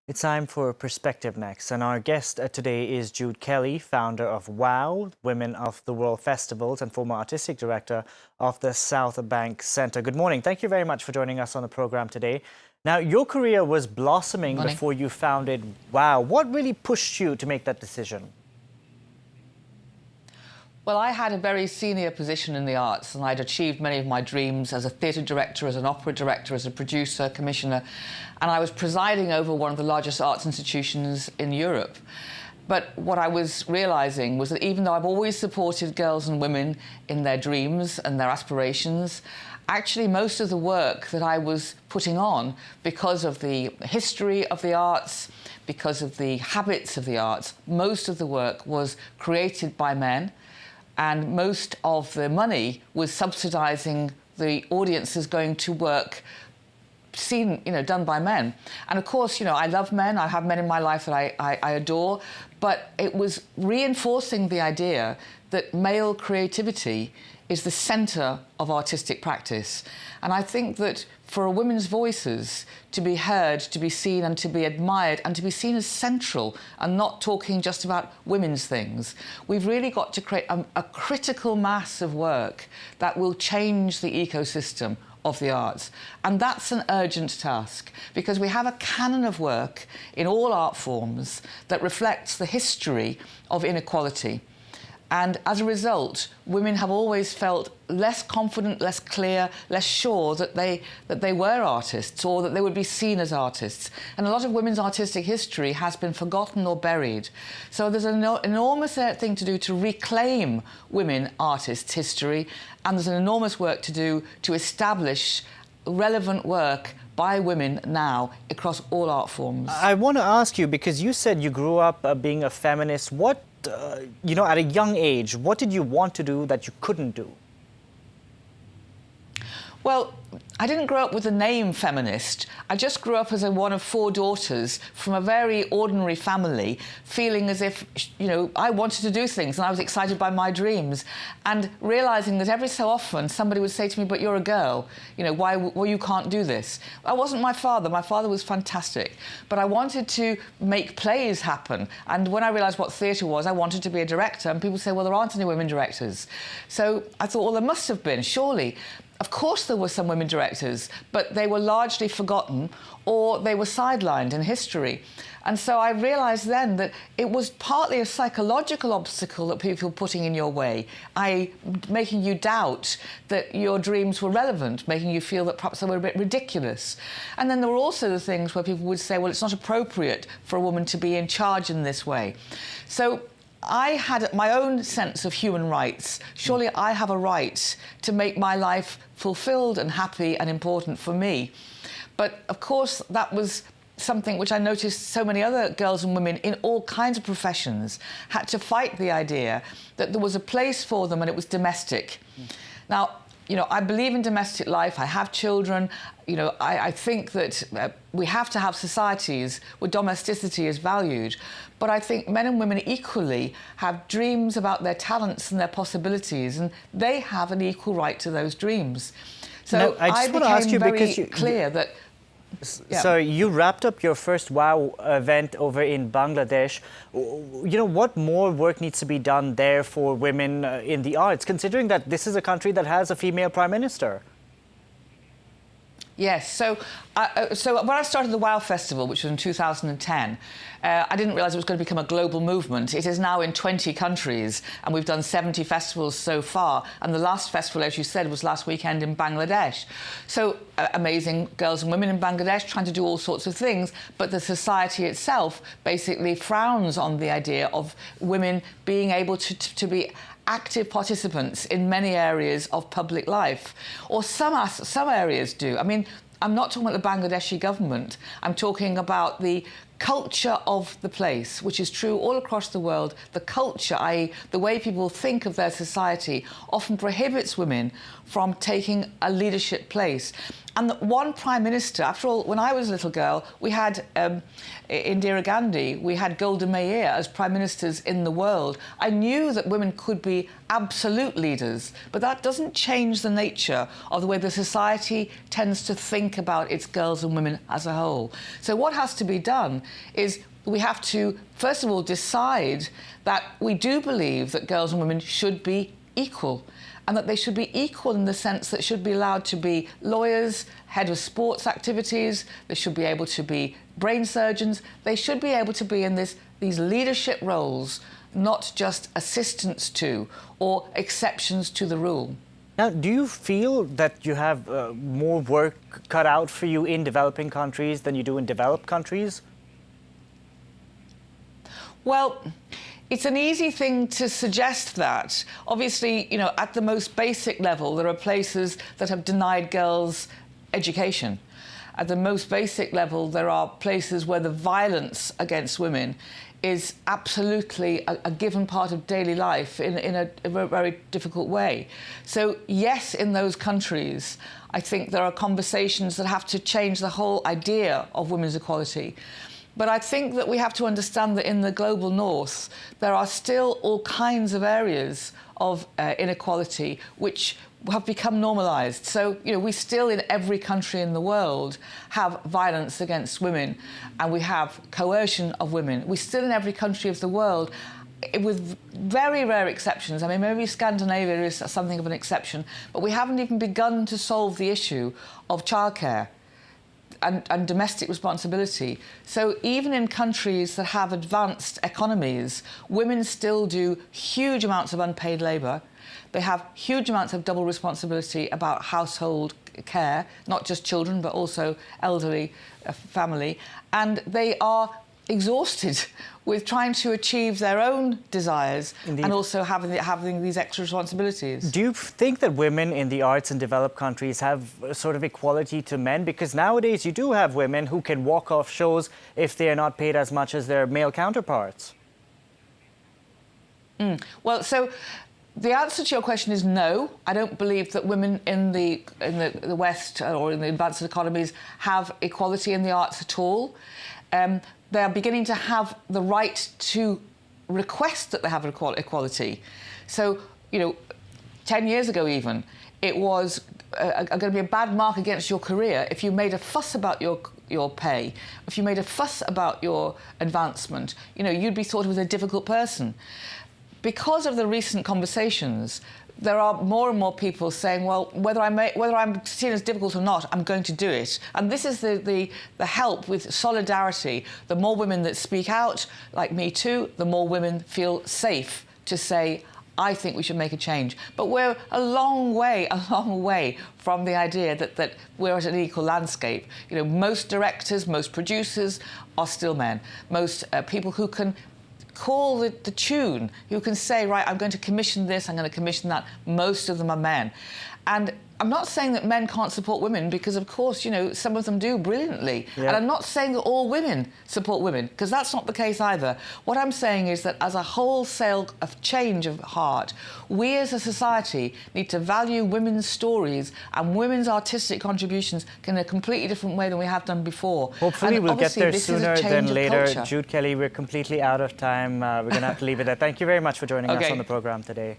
It's time for Perspective next, and our guest today is Jude Kelly, founder of WOW, Women of the World Festivals, and former artistic director of the Southbank Centre. Good morning. Thank you very much for joining us on the program today. Now, your career was blossoming before you founded WOW. What really pushed you to make that decision? Well, I had a very senior position in the arts, and I'd achieved many of my dreams as a theatre director, as an opera director, as a producer, commissioner, and I was presiding over one of the largest arts institutions in Europe. But what I was realising was that even though I've always supported girls and women in their dreams and their aspirations, actually most of the work that I was putting on, because of the history of the arts, because of the habits of the arts, most of the work was created by men. And most of the money was subsidising the audiences going to work done by men. And of course, I love men. I have men in my life that I adore. But it was reinforcing the idea that male creativity is the centre of artistic practice. And I think that for women's voices to be heard, to be seen and to be admired and to be seen as central and not talking just about women's things, we've really got to create a critical mass of work that will change the ecosystem of the arts. And that's an urgent task, because we have a canon of work in all art forms that reflects the history of inequality. And as a result, women have always felt less confident, less clear, less sure that they were artists or that they would be seen as artists. And a lot of women's artistic history has been forgotten or buried. So there's an enormous thing to do to reclaim women artists' history, and there's an enormous work to do to establish relevant work by women now across all art forms. I want to ask you, because you said you grew up being a feminist. At a young age, what did you want to do that you couldn't do? Well, I didn't grow up with the name feminist. I just grew up as one of 4 daughters from a very ordinary family, feeling as if, I wanted to do things and I was excited by my dreams, and realising that every so often somebody would say to me, but you're a girl, well, you can't do this. That wasn't my father. My father was fantastic. But I wanted to make plays happen. And when I realised what theatre was, I wanted to be a director. And people say, well, there aren't any women directors. So I thought, well, there must have been, surely. Of course there were some women directors, but they were largely forgotten or they were sidelined in history. And so I realised then that it was partly a psychological obstacle that people were putting in your way, making you doubt that your dreams were relevant, making you feel that perhaps they were a bit ridiculous. And then there were also the things where people would say, well, it's not appropriate for a woman to be in charge in this way. So I had my own sense of human rights. Surely I have a right to make my life fulfilled and happy and important for me. But of course, that was something which I noticed so many other girls and women in all kinds of professions had to fight the idea that there was a place for them and it was domestic. Now, I believe in domestic life. I have children. I think that we have to have societies where domesticity is valued. But I think men and women equally have dreams about their talents and their possibilities, and they have an equal right to those dreams. So now, I just want to ask you, because clear that. Yeah. So you wrapped up your first WOW event over in Bangladesh. What more work needs to be done there for women in the arts, considering that this is a country that has a female prime minister? Yes, so when I started the WOW Festival, which was in 2010, I didn't realise it was going to become a global movement. It is now in 20 countries, and we've done 70 festivals so far. And the last festival, as you said, was last weekend in Bangladesh. So amazing girls and women in Bangladesh trying to do all sorts of things, but the society itself basically frowns on the idea of women being able to be active participants in many areas of public life, or some areas do. I mean, I'm not talking about the Bangladeshi government. I'm talking about the culture of the place, which is true all across the world. The culture, i.e. the way people think of their society, often prohibits women from taking a leadership place. And that one Prime Minister, after all, when I was a little girl, we had Indira Gandhi, we had Golda Meir as Prime Ministers in the world. I knew that women could be absolute leaders, but that doesn't change the nature of the way the society tends to think about its girls and women as a whole. So what has to be done is we have to, first of all, decide that we do believe that girls and women should be equal, and that they should be equal in the sense that should be allowed to be lawyers, head of sports activities, they should be able to be brain surgeons, they should be able to be in these leadership roles, not just assistants to or exceptions to the rule. Now, do you feel that you have more work cut out for you in developing countries than you do in developed countries? Well, it's an easy thing to suggest that. Obviously, you know, at the most basic level, there are places that have denied girls education. At the most basic level, there are places where the violence against women is absolutely a given part of daily life in a very difficult way. So, yes, in those countries, I think there are conversations that have to change the whole idea of women's equality. But I think that we have to understand that in the global north, there are still all kinds of areas of inequality which have become normalised. So, you know, we still in every country in the world have violence against women, and we have coercion of women. We still in every country of the world, with very rare exceptions. I mean, maybe Scandinavia is something of an exception, but we haven't even begun to solve the issue of childcare and domestic responsibility. So even in countries that have advanced economies, women still do huge amounts of unpaid labour. They have huge amounts of double responsibility about household care, not just children, but also elderly family. And they are exhausted with trying to achieve their own desires. Indeed. And also having these extra responsibilities. Do you think that women in the arts in developed countries have a sort of equality to men? Because nowadays you do have women who can walk off shows if they are not paid as much as their male counterparts. Well, so the answer to your question is no. I don't believe that women in the West or in the advanced economies have equality in the arts at all. They are beginning to have the right to request that they have equality. So, you know, 10 years ago even, it was going to be a bad mark against your career if you made a fuss about your pay, if you made a fuss about your advancement. You know, you'd be thought of as a difficult person. Because of the recent conversations, there are more and more people saying, well, whether I'm seen as difficult or not, I'm going to do it. And this is the help with solidarity. The more women that speak out, like me too, the more women feel safe to say, I think we should make a change. But we're a long way from the idea that we're at an equal landscape. You know, most directors, most producers are still men. Most people who can call the tune, who can say, right, I'm going to commission this, I'm going to commission that. Most of them are men. And I'm not saying that men can't support women, because, of course, you know, some of them do brilliantly. Yeah. And I'm not saying that all women support women, because that's not the case either. What I'm saying is that as a wholesale of change of heart, we as a society need to value women's stories and women's artistic contributions in a completely different way than we have done before. Hopefully we'll get there sooner than later. Jude Kelly, we're completely out of time. We're going to have to leave it there. Thank you very much for joining us on the programme today.